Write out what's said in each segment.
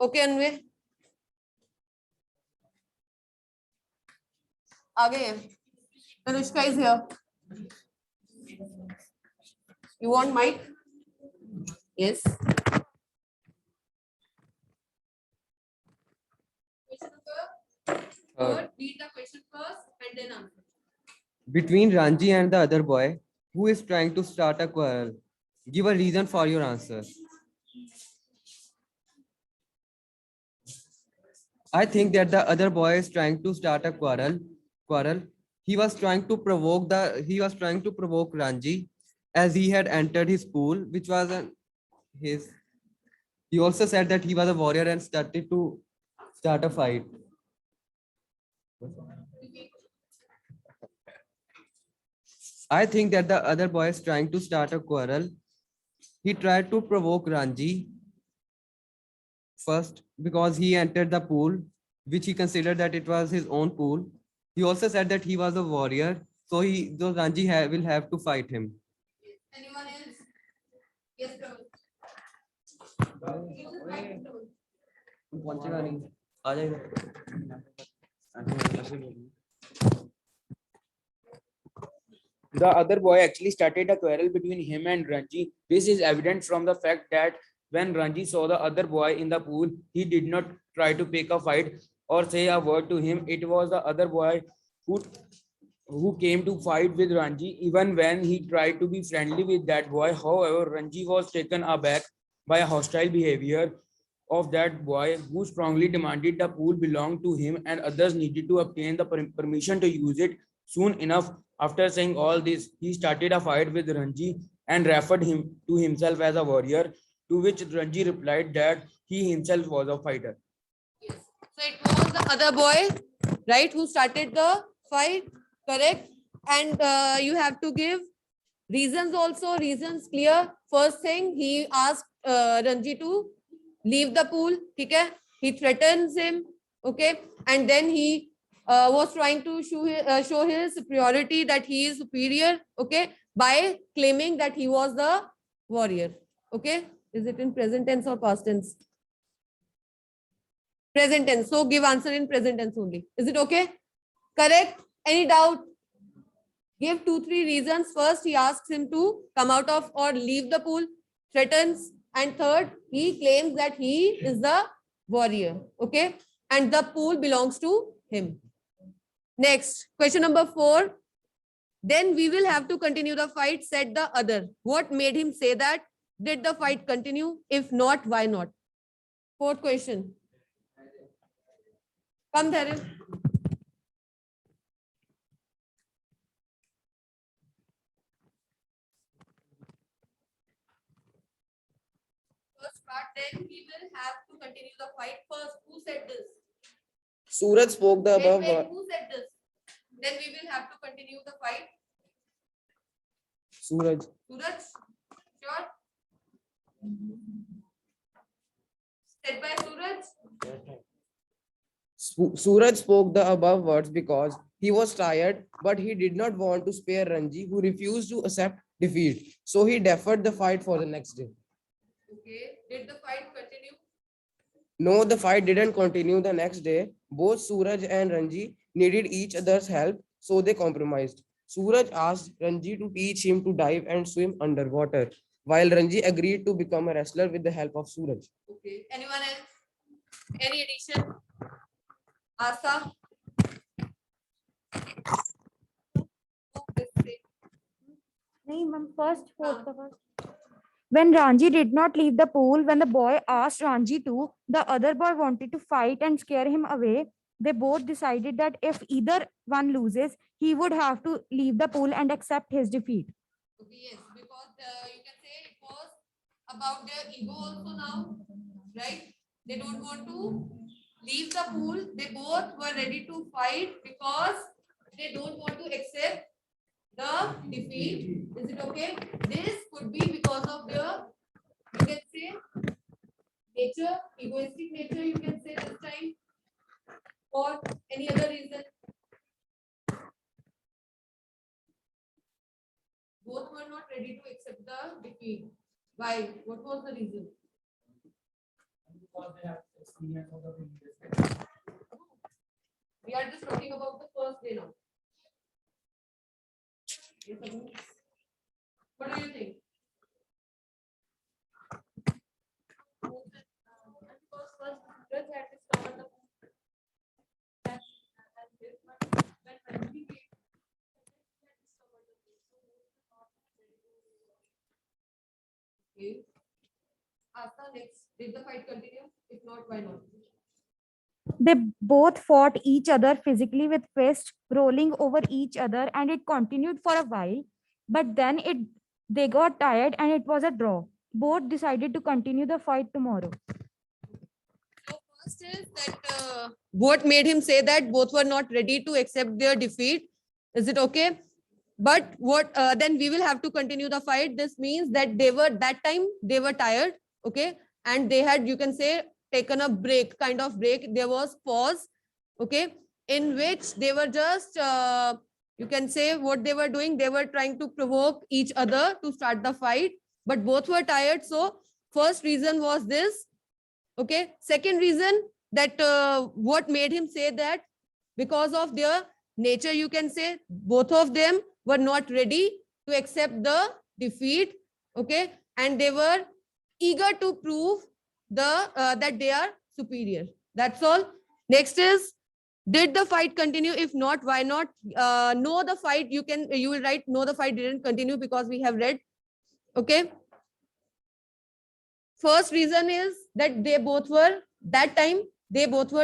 Okay, Anvay. Aage. Anushka is here. You want mic? Yes. Read the question first and then answer. Between Ranji and the other boy, who is trying to start a quarrel? Give a reason for your answer. I think that the other boy is trying to start a Quarrel. He was trying to provoke Ranji as he had entered his pool, which was his. He also said that he was a warrior and started to start a fight. I think that the other boy is trying to start a quarrel. He tried to provoke Ranji first because he entered the pool, which he considered that it was his own pool. He also said that he was a warrior, so Ranji will have to fight him. Anyone else? Yes, Praveen. पहुंचेगा नहीं आ जाएगा The other boy actually started a quarrel between him and Ranji. This is evident from the fact that when Ranji saw the other boy in the pool, he did not try to pick a fight or say a word to him. It was the other boy who came to fight with Ranji, even when he tried to be friendly with that boy. However, Ranji was taken aback by a hostile behavior of that boy, who strongly demanded the pool belonged to him and others needed to obtain the permission to use it. Soon enough, after saying all this, he started a fight with Ranji and referred him to himself as a warrior, to which Ranji replied that he himself was a fighter. Yes. So it was the other boy, right, who started the fight, correct? And you have to give reasons also, reasons clear. First thing, he asked Ranji to leave the pool, okay? He threatens him, okay? And then he was trying to show his superiority, that he is superior, okay? By claiming that he was the warrior, okay? Is it in present tense or past tense? Present tense. So give answer in present tense only. Is it okay? Correct? Any doubt? Give 2-3 reasons. First, he asks him to come out of or leave the pool, threatens, and third, he claims that he is the warrior. Okay? And the pool belongs to him. Next, question number 4. Then we will have to continue the fight, said the other. What made him say that? Did the fight continue? If not, why not? Fourth question. Come, Dharin. First part, then we will have to continue the fight. First, who said this? Suraj spoke the above. Who said this? Then we will have to continue the fight. Suraj. Suraj? Sure? Said by Suraj? Suraj spoke the above words because he was tired, but he did not want to spare Ranji, who refused to accept defeat. So he deferred the fight for the next day. Okay. Did the fight continue? No, the fight didn't continue the next day. Both Suraj and Ranji needed each other's help, so they compromised. Suraj asked Ranji to teach him to dive and swim underwater, while Ranji agreed to become a wrestler with the help of Suraj. Okay. Anyone else? Any addition? Asa? When Ranji did not leave the pool, when the boy asked Ranji to, the other boy wanted to fight and scare him away. They both decided that if either one loses, he would have to leave the pool and accept his defeat. Okay, yes, because you can say it was about their ego also now, right? They don't want to leave the pool. They both were ready to fight because they don't want to accept the defeat. Is it okay? This could be because of their, you can say, nature, egoistic nature, you can say this time, or any other reason. Both were not ready to accept the defeat. Why? What was the reason? Because they have We are just talking about the first day now. Yes, Abhi? What do you think? Because first Suraj had discovered the and this much when Ranji came, he had discovered the place. So both were not very good. Okay. Asta, next, did the fight continue? If not, why not? They both fought each other physically with fists rolling over each other, and it continued for a while. But then they got tired and it was a draw. Both decided to continue the fight tomorrow. So first is that what made him say that both were not ready to accept their defeat. Is it okay? But what then we will have to continue the fight. This means that that time they were tired, okay, and they had, you can say, taken a break, kind of break. There was pause, okay, in which they were just you can say what they were doing. They were trying to provoke each other to start the fight, but both were tired. So first reason was this, okay. Second reason that what made him say that, because of their nature, you can say, both of them were not ready to accept the defeat, okay, and they were eager to prove that they are superior. That's all. Next is, did the fight continue? If not, why not? No, the fight, you will write no, the fight didn't continue, because we have read, okay. First reason is that they both were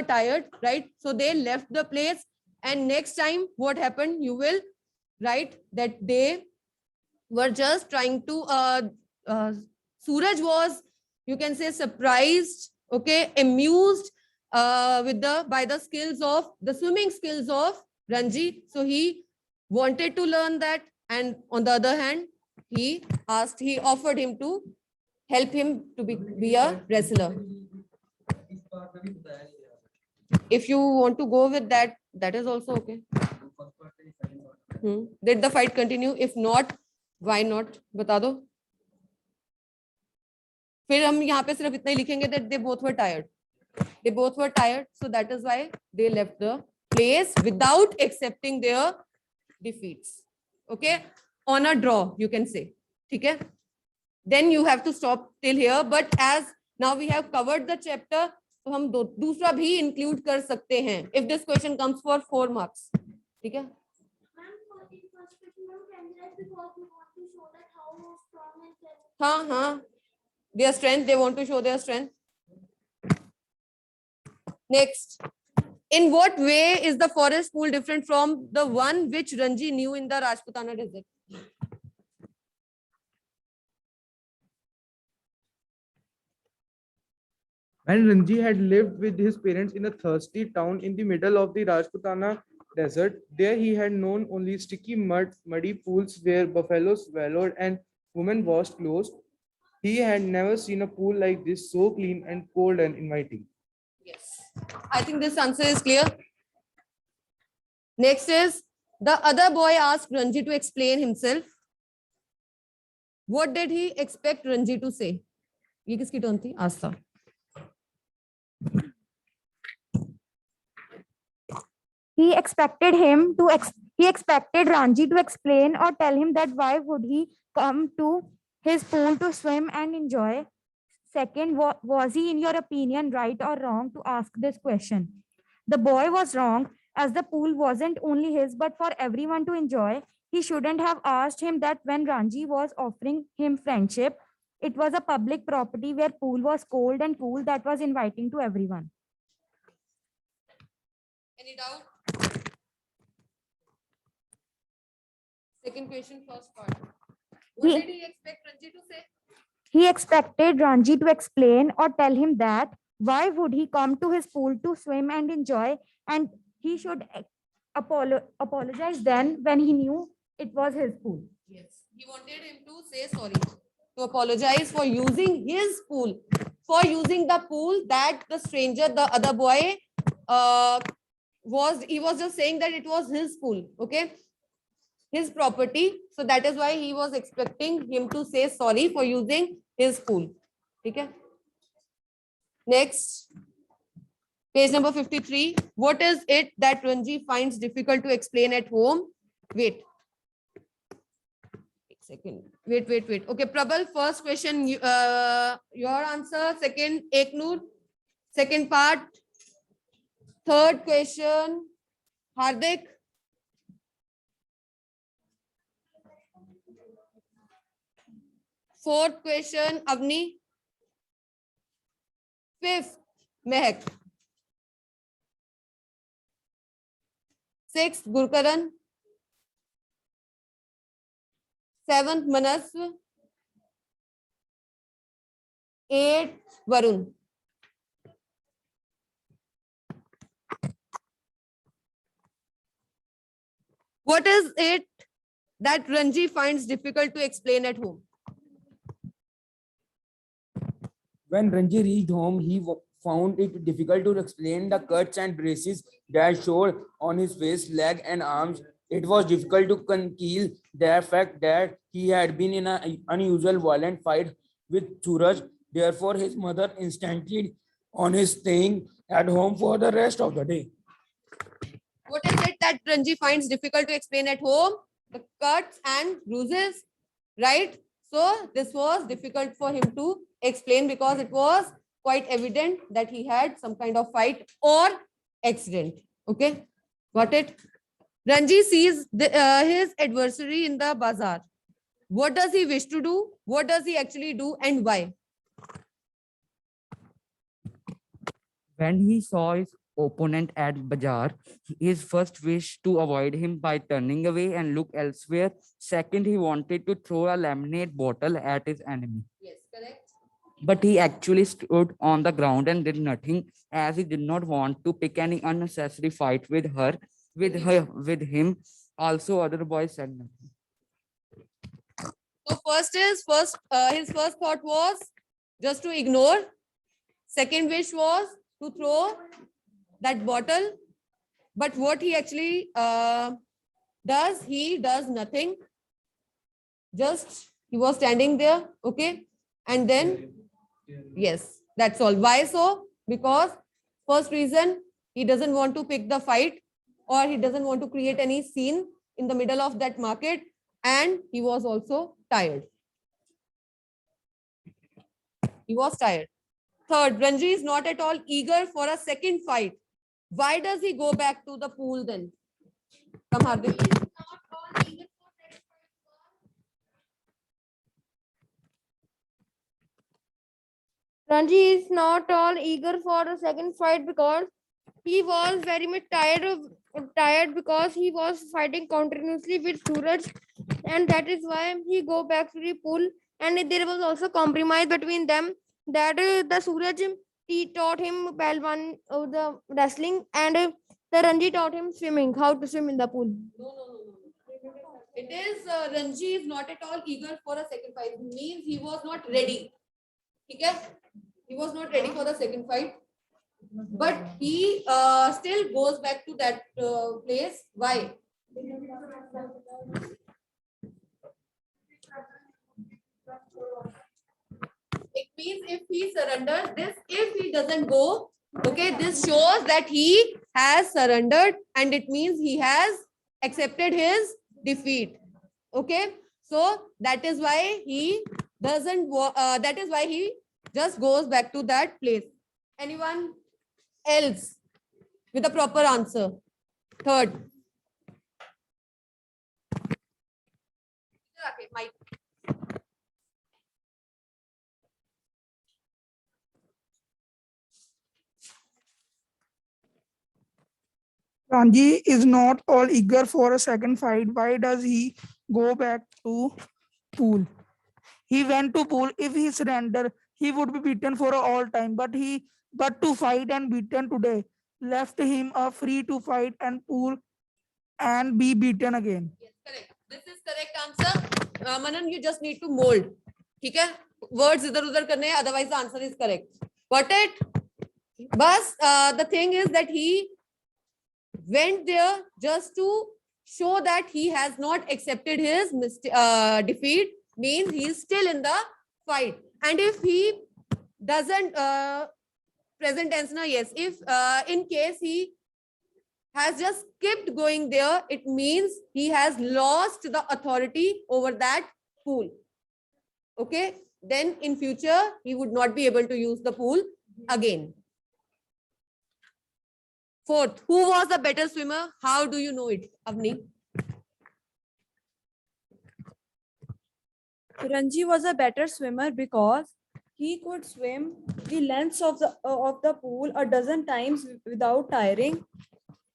tired, right? So they left the place. And next time what happened, you will write that they were just trying to Suraj was, you can say, surprised, okay, amused by the skills of the swimming skills of Ranji. So he wanted to learn that, and on the other hand, he offered him to help him to be a wrestler. If you want to go with that, that is also okay. Did the fight continue? If not, why not? बता दो. फिर हम यहाँ पे सिर्फ इतना ही लिखेंगे that they both were tired. They both were tired, so that is why they left the place without accepting their defeats. Okay, on a draw, you can say. Okay. Then you have to stop till here. But as now we have covered the chapter, तो हम दूसरा भी include कर सकते हैं. If this question comes for 4 marks, ठीक है? हाँ. Their strength, they want to show their strength. Next, in what way is the forest pool different from the one which Ranji knew in the Rajputana desert? When Ranji had lived with his parents in a thirsty town in the middle of the Rajputana desert, there he had known only sticky muddy pools where buffaloes wallowed and women washed clothes. He had never seen a pool like this, so clean and cold and inviting. Yes, I think this answer is clear. Next is, the other boy asked Ranji to explain himself. What did he expect Ranji to say? ये किसकी turn थी? आस्था. He expected Ranji to explain or tell him that why would he come to his pool to swim and enjoy. Second, was he, in your opinion, right or wrong to ask this question? The boy was wrong, as the pool wasn't only his but for everyone to enjoy. He shouldn't have asked him that when Ranji was offering him friendship. It was a public property where pool was cold and cool, that was inviting to everyone. Any doubt? Second question, first part. What did he expect Ranji to say? He expected Ranji to explain or tell him that why would he come to his pool to swim and enjoy, and he should apologize then when he knew it was his pool. Yes, he wanted him to say sorry, to apologize for using his pool, for using the pool that the stranger, the other boy, he was just saying that it was his pool, okay, his property. So that is why he was expecting him to say sorry for using his pool. Okay. Next, Page number 53. What is it that Ranji finds difficult to explain at home? Wait. Second. Wait. Okay, Prabal, first question, your answer. Second, Eknoor. Second part. Third question, Hardik. Fourth question, Avni. Fifth, Mehak. Sixth, Gurkaran. Seventh, Manas. Eighth, Varun. What is it that Ranji finds difficult to explain at home? When Ranji reached home, he found it difficult to explain the cuts and braces that showed on his face, leg, and arms. It was difficult to conceal the fact that he had been in an unusual violent fight with Suraj. Therefore, his mother insisted on his staying at home for the rest of the day. What is it that Ranji finds difficult to explain at home? The cuts and bruises, right? So this was difficult for him to explain because it was quite evident that he had some kind of fight or accident. Okay, got it? Ranji sees his adversary in the bazaar. What does he wish to do? What does he actually do and why? When he saw his opponent at Bazaar, his first wish to avoid him by turning away and look elsewhere. Second, he wanted to throw a lemonade bottle at his enemy. Yes, correct. But he actually stood on the ground and did nothing, as he did not want to pick any unnecessary fight with him. Also, other boys said nothing. So his first thought was just to ignore. Second wish was to throw that bottle. But what he actually does, he does nothing. Just he was standing there, okay? And then, yes, that's all. Why so? Because first reason, he doesn't want to pick the fight or he doesn't want to create any scene in the middle of that market. And he was also tired. He was tired. Third, Ranji is not at all eager for a second fight. Why does he go back to the pool then? Come, Hardik. Ranji is not all eager for the second fight because he was very much tired because he was fighting continuously with Suraj, and that is why he go back to the pool. And there was also compromise between them that the Suraj he taught him Palwan the wrestling, and the Ranji taught him swimming, how to swim in the pool. No. It is Ranji is not at all eager for a second fight. It means he was not ready. Okay? He was not ready for the second fight. But he still goes back to that place. Why? It means if he surrenders this, if he doesn't go, okay, this shows that he has surrendered and it means he has accepted his defeat. Okay, so that is why he doesn't, that is why he just goes back to that place. Anyone else with a proper answer? Third. Okay, Mike. Ranji is not all eager for a second fight. Why does he go back to pool? He went to pool. If he surrender, he would be beaten for all time. But to fight and beaten today left him free to fight and pool and be beaten again. Yes, correct. This is correct answer. Manan, you just need to mold. Okay? Words idhar udhar karne hai, otherwise the answer is correct. Got it? But the thing is that he went there just to show that he has not accepted his defeat, means he is still in the fight. And if he doesn't present tense now, yes. If in case he has just kept going there, it means he has lost the authority over that pool. Okay, then in future he would not be able to use the pool again. Fourth, who was the better swimmer? How do you know it, Avni? Ranji was a better swimmer because he could swim the lengths of the pool a dozen times without tiring.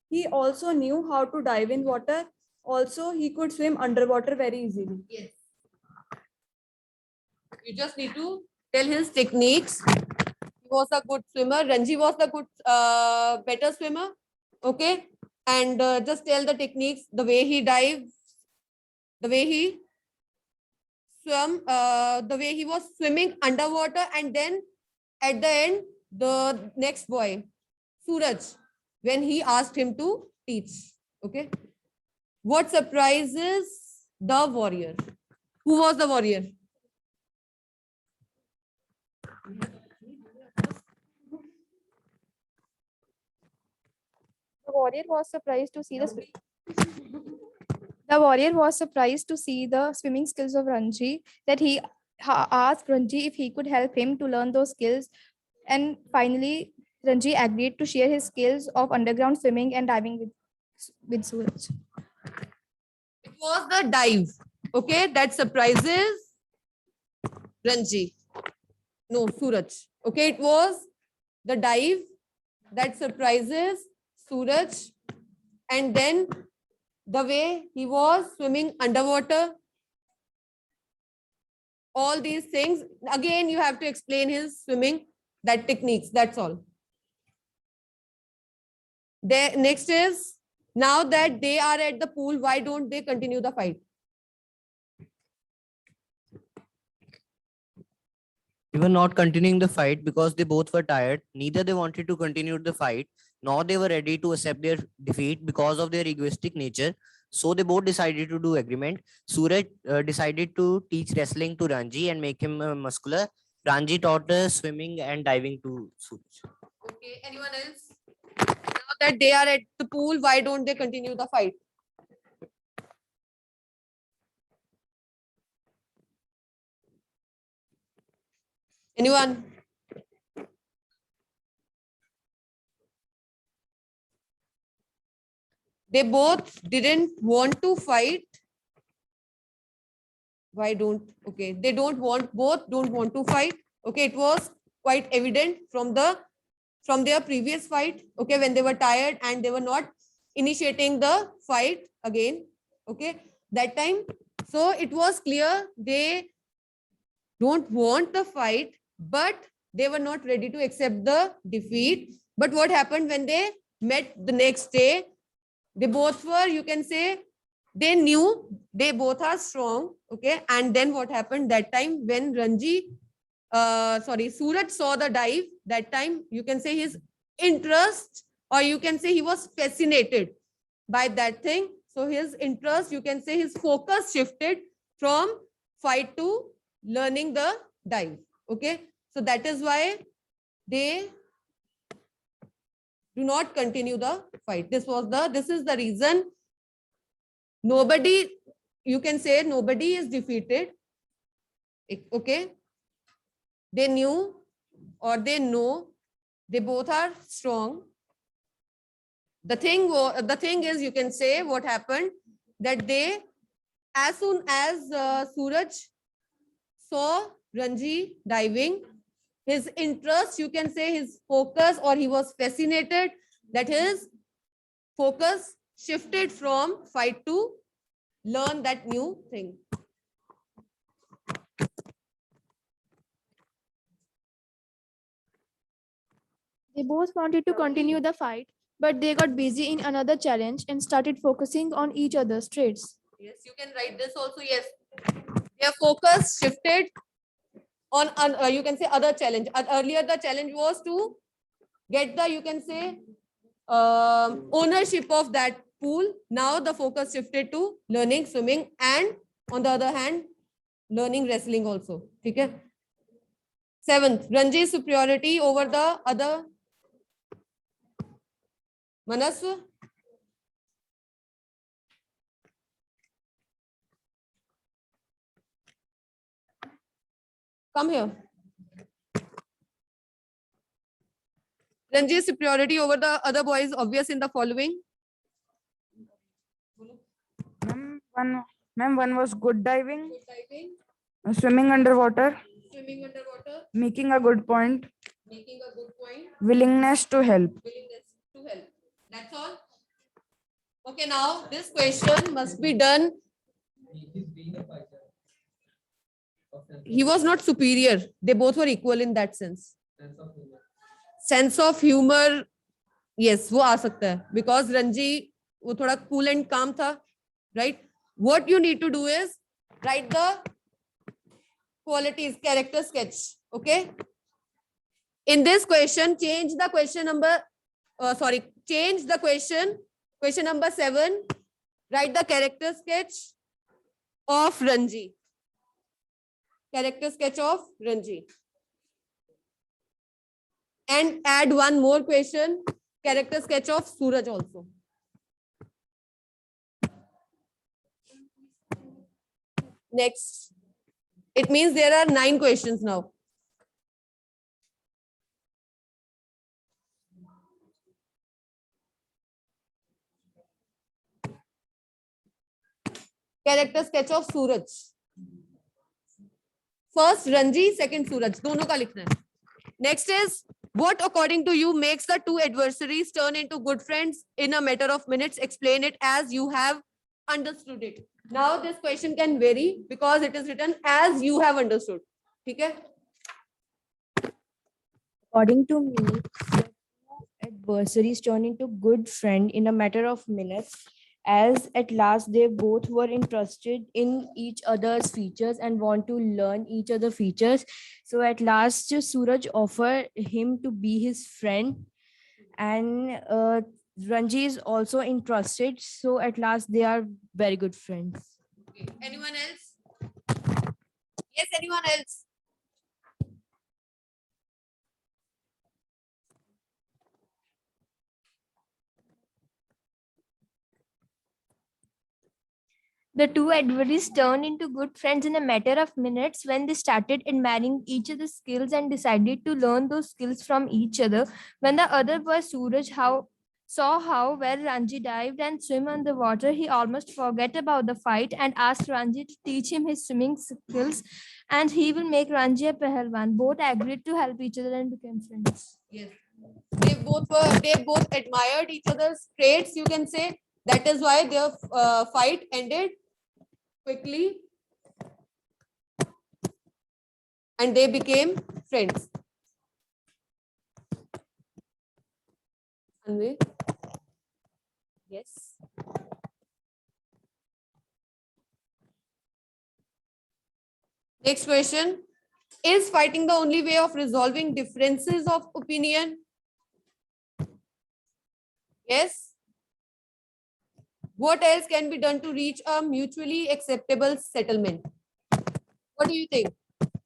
He also knew how to dive in water. Also, he could swim underwater very easily. Yes. You just need to tell his techniques. He was a good swimmer. Ranji was the good, better swimmer. Okay, and just tell the techniques, the way he dives, the way he swam, the way he was swimming underwater, and then at the end, the next boy, Suraj, when he asked him to teach. Okay, what surprises the warrior? Who was the warrior? The warrior was surprised to see the warrior was surprised to see the swimming skills of Ranji, that he asked Ranji if he could help him to learn those skills. And finally, Ranji agreed to share his skills of underground swimming and diving with Suraj. It was the dive. Okay, that surprises Ranji. No, Suraj. Okay, it was the dive that surprises Suraj. And then the way he was swimming underwater. All these things. Again, you have to explain his swimming, that techniques. That's all. Next is, now that they are at the pool, why don't they continue the fight? They were not continuing the fight because they both were tired. Neither they wanted to continue the fight, nor they were ready to accept their defeat because of their egoistic nature. So they both decided to do agreement. Suraj decided to teach wrestling to Ranji and make him muscular. Ranji taught swimming and diving to Suraj. Okay, anyone else? Now that they are at the pool, why don't they continue the fight? Anyone? They both didn't want to fight. Why don't? Okay, they don't want, both don't want to fight. Okay, it was quite evident from their previous fight. Okay, when they were tired and they were not initiating the fight again. Okay, that time. So it was clear they don't want the fight, but they were not ready to accept the defeat. But what happened when they met the next day? They both were, you can say, they knew they both are strong. Okay. And then what happened that time when Suraj saw the dive, that time you can say his interest, or you can say he was fascinated by that thing. So his interest, you can say his focus shifted from fight to learning the dive. Okay. So that is why they do not continue the fight. This is the reason. Nobody, you can say nobody is defeated. Okay. They knew, or they know, they both are strong. The thing is, you can say what happened, that they, as soon as Suraj saw Ranji diving, his interest, you can say his focus, or he was fascinated, that his focus shifted from fight to learn that new thing. They both wanted to continue the fight, but they got busy in another challenge and started focusing on each other's traits. Yes, you can write this also. Yes, their focus shifted on you can say other challenge. Earlier the challenge was to get the, you can say, ownership of that pool. Now the focus shifted to learning swimming, and on the other hand learning wrestling also. Okay. Seventh, Ranji's superiority over the other Manaswa? Come here. Ranji's superiority over the other boy is obvious in the following. Ma'am, one was good diving, Good diving, swimming underwater, swimming underwater, making a good point, making a good point, willingness to help. willingness to help. That's all. Okay, now this question must be done. He was not superior. They both were equal in that sense. Sense of humor, yes, वो आ सकता है. Because Ranji, वो थोड़ा cool and calm था, right? What you need to do is write the qualities, character sketch. Okay. In this question, change the question number. Change the question. Question number 7. Write the character sketch of Ranji. Character sketch of Ranji. And add one more question. Character sketch of Suraj also. Next. It means there are 9 questions now. Character sketch of Suraj. First Ranji, second Suraj. दोनों का लिखना है. Next is, what according to you makes the two adversaries turn into good friends in a matter of minutes? Explain it as you have understood it. Now this question can vary because it is written as you have understood. ठीक है? According to me, the two adversaries turn into good friend in a matter of minutes, as at last they both were interested in each other's features and want to learn each other features. So at last Suraj offered him to be his friend, and Ranji is also interested. So at last they are very good friends. Okay. Anyone else? Yes, anyone else? The two adversaries turned into good friends in a matter of minutes when they started admiring each other's skills and decided to learn those skills from each other. When the other boy Suraj saw how well Ranji dived and swim on the water, he almost forgot about the fight and asked Ranji to teach him his swimming skills, and he will make Ranji a pahalwan. Both agreed to help each other and became friends. Yes. They both admired each other's traits, you can say. That is why their fight ended quickly and they became friends. Anvi? Yes. Next question. Is fighting the only way of resolving differences of opinion? Yes. What else can be done to reach a mutually acceptable settlement? What do you think?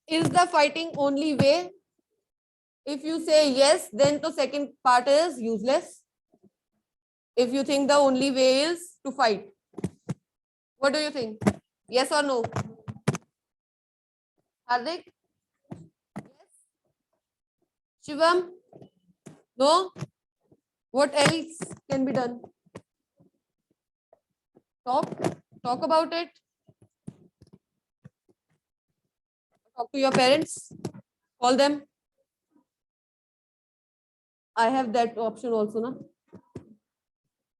Is the fighting only way? If you say yes, then the second part is useless. If you think the only way is to fight. What do you think? Yes or no? Hardik? Yes. Shivam? No? What else can be done? Talk about it. Talk to your parents. Call them. I have that option also, na?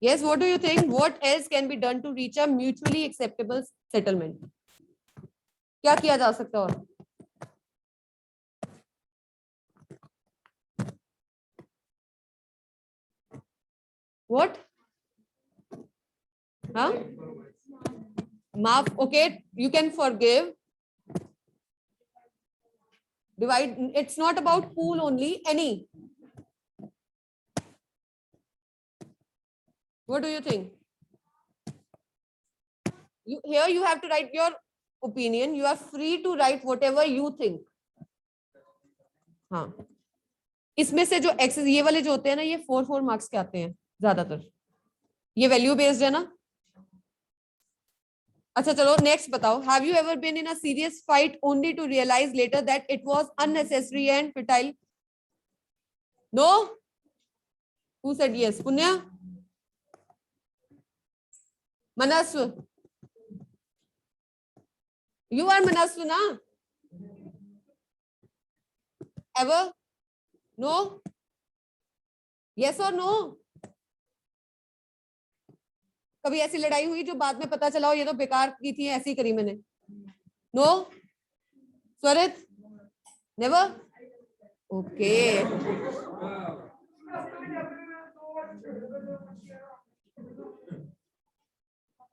Yes, what do you think? What else can be done to reach a mutually acceptable settlement? क्या किया जा सकता है और? What? Huh? Maaf, okay, you can forgive. Divide, it's not about pool only, any. What do you think? Here you have to write your opinion. You are free to write whatever you think. हाँ, इसमें से जो access ये वाले जो होते हैं ना, ये 4 मार्क्स के आते हैं. ज्यादातर ये वैल्यू बेस्ड है ना. अच्छा चलो नेक्स्ट बताओ. Have you ever been in a serious fight only to realise later that it was unnecessary and futile? No. Who said yes? Punya, Manasv. You are Manaslu, na? Ever? No? Yes or no? कभी ऐसी लड़ाई हुई जो बाद में पता चला हो ये तो बेकार की थी, ऐसी करी मैंने? No? Swarit? Never? Okay.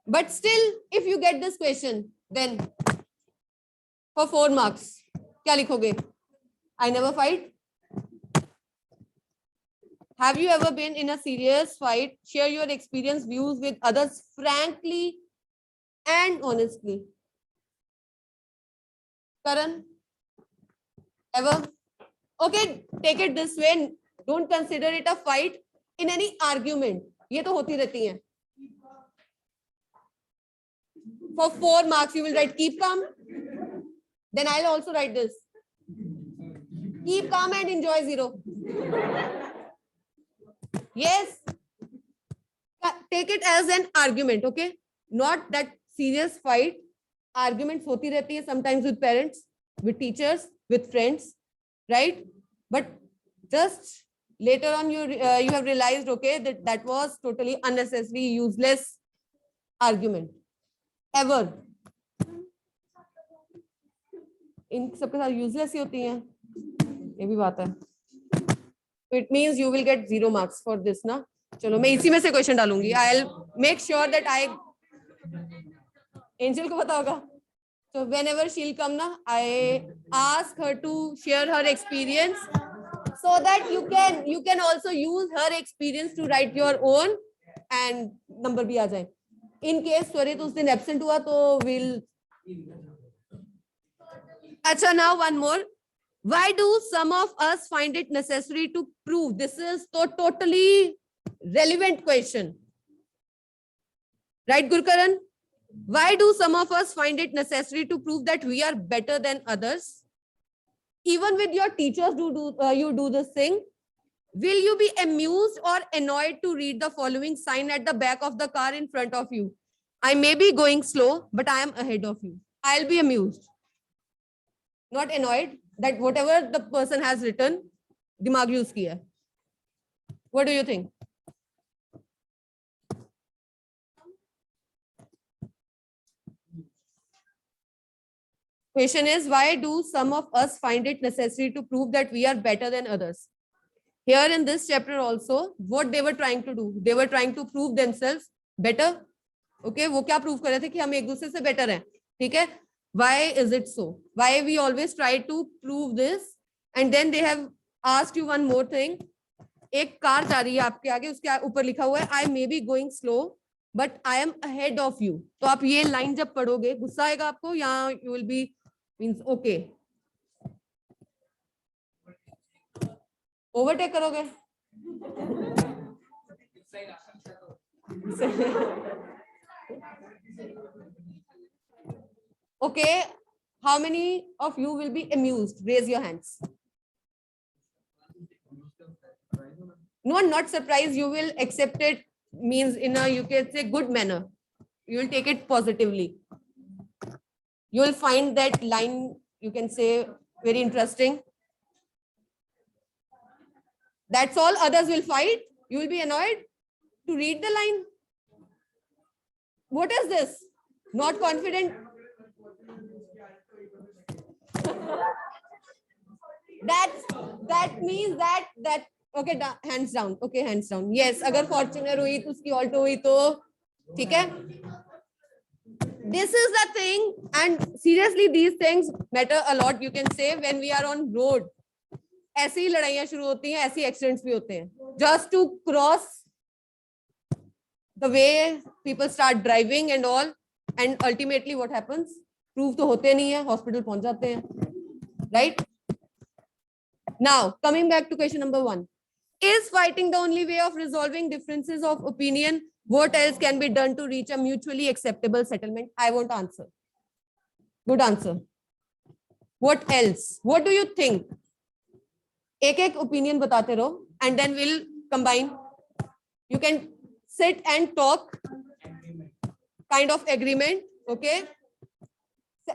But still, if you get this question, then for 4 marks, क्या लिखोगे? I never fight. Have you ever been in a serious fight? Share your experience, views with others frankly and honestly. Karan? Ever? Okay, take it this way. Don't consider it a fight in any argument. ये तो होती रहती हैं. For 4 marks, you will write keep calm. Then I'll also write this. Keep calm and enjoy 0. Yes. Take it as an argument, okay? Not that serious fight. Arguments hoti rehti hai sometimes with parents, with teachers, with friends, right? But just later on you have realized, okay, that was totally unnecessary, useless argument. Ever. इन सबके साथ useless ही होती हैं, ये भी बात है. It means you will get 0 marks for this ना. चलो मैं इसी में से क्वेश्चन डालूंगी. I will make sure that I. Angel को पता होगा. So whenever she'll come na, I ask her to share her experience so that you can also use her experience to write your own and number भी आ जाए. In case स्वरित उस दिन absent हुआ तो we'll. अच्छा, now one more. Why do some of us find it necessary to prove? This is the totally relevant question. Right, Gurkaran? Why do some of us find it necessary to prove that we are better than others? Even with your teachers, you do this thing. Will you be amused or annoyed to read the following sign at the back of the car in front of you? I may be going slow, but I am ahead of you. I'll be amused. Not annoyed that whatever the person has written, दिमाग use किया. What do you think? Question is, why do some of us find it necessary to prove that we are better than others? Here in this chapter also, what they were trying to do, they were trying to prove themselves better. Okay, वो क्या prove कर रहे थे कि हम एक दूसरे से better हैं, ठीक है? Why is it so? Why we always try to prove this? And then they have asked you one more thing. एक कार जा रही है आपके आगे, उसके ऊपर लिखा हुआ है I may be going slow, but I am ahead of you. तो आप ये लाइन जब पढ़ोगे, गुस्सा आएगा आपको या you will be means okay. Overtake करोगे? Okay, how many of you will be amused? Raise your hands. No, not surprised. You will accept it, means in a, you can say, good manner. You will take it positively. You will find that line, you can say, very interesting. That's all. Others will fight. You will be annoyed to read the line. What is this? Not confident. That means that okay, hands down. Okay, hands down. Yes, अगर Fortuner हुई तो उसकी Alto हुई तो ठीक है. This is the thing, and seriously these things matter a lot. You can say when we are on road, ऐसी ही लड़ाइयाँ शुरू होती हैं, ऐसी accidents भी होते हैं. Just to cross the way people start driving and all, and ultimately what happens? Proof तो होते नहीं है, hospital पहुंच जाते हैं, right? Now coming back to question number 1. Is fighting the only way of resolving differences of opinion? What else can be done to reach a mutually acceptable settlement? I won't answer. Good answer. What else? What do you think? एक opinion batate raho, and then we'll combine. You can sit and talk. Kind of agreement, okay?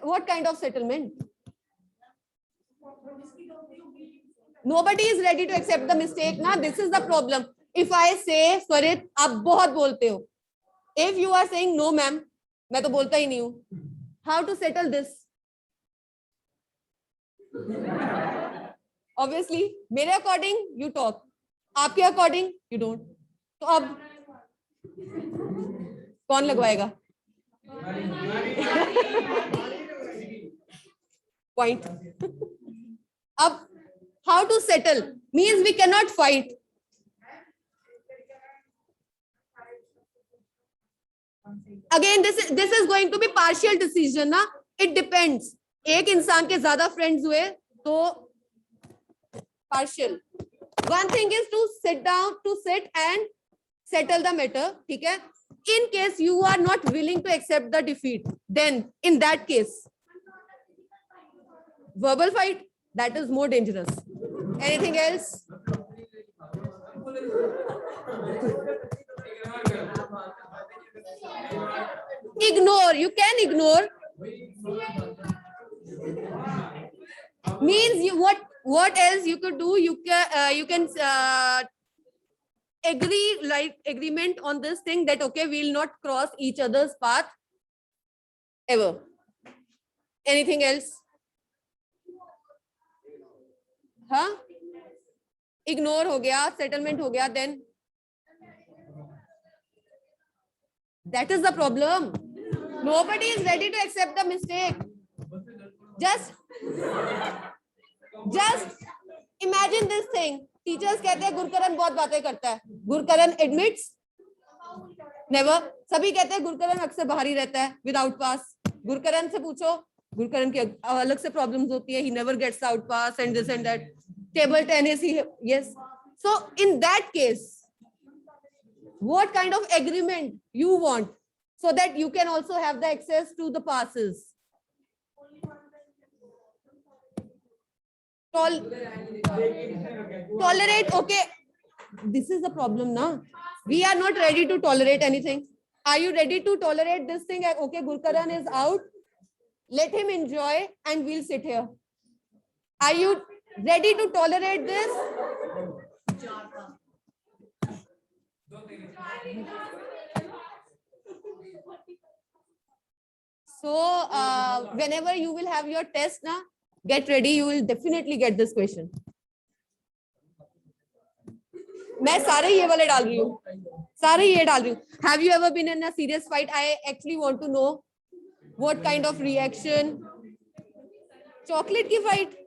What kind of settlement? Nobody is ready to accept the mistake. Now, this is the problem. If I say, Swarit, आप बहुत बोलते हो. If you are saying no, ma'am, मैं तो बोलता ही नहीं हूँ. How to settle this? Obviously, मेरे according you talk. आपके according you don't. तो अब कौन लगवाएगा? Point. अब how to settle means we cannot fight. Again, this is going to be partial decision, ना? It depends. एक इंसान के ज़्यादा friends हुए तो partial. One thing is to sit and settle the matter. ठीक है? In case you are not willing to accept the defeat, then in that case, verbal fight, that is more dangerous. Anything else? Ignore. You can ignore. Means you what else you could do? You can agree, like agreement on this thing that okay, we'll not cross each other's path ever. Anything else? Huh? Ignore हो गया, settlement हो गया, then that is the problem. Nobody is ready to accept the mistake. Just imagine this thing. Teachers कहते हैं गुरकरण बहुत बातें करता है. Gurkaran admits never. सभी कहते हैं गुरकरण अक्सर बाहर ही रहता है without pass. गुरकरण से पूछो, गुरकरण की अलग से problems होती है. He never gets out pass and this and that. Table tennis, yes. So in that case, what kind of agreement you want so that you can also have the access to the passes? Tolerate, okay. This is the problem now. We are not ready to tolerate anything. Are you ready to tolerate this thing? Okay, Gurkaran is out. Let him enjoy and we'll sit here. Are you ready to tolerate this? So whenever you will have your test now, get ready, you will definitely get this question. मैं सारे ये वाले डाल रही हूँ, सारे ये डाल रही हूँ. Have you ever been in a serious fight? I actually want to know what kind of reaction. Chocolate की fight.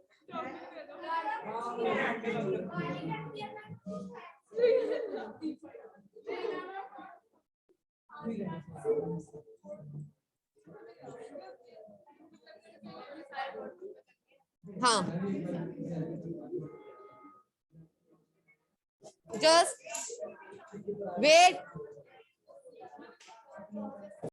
हाँ. Just wait.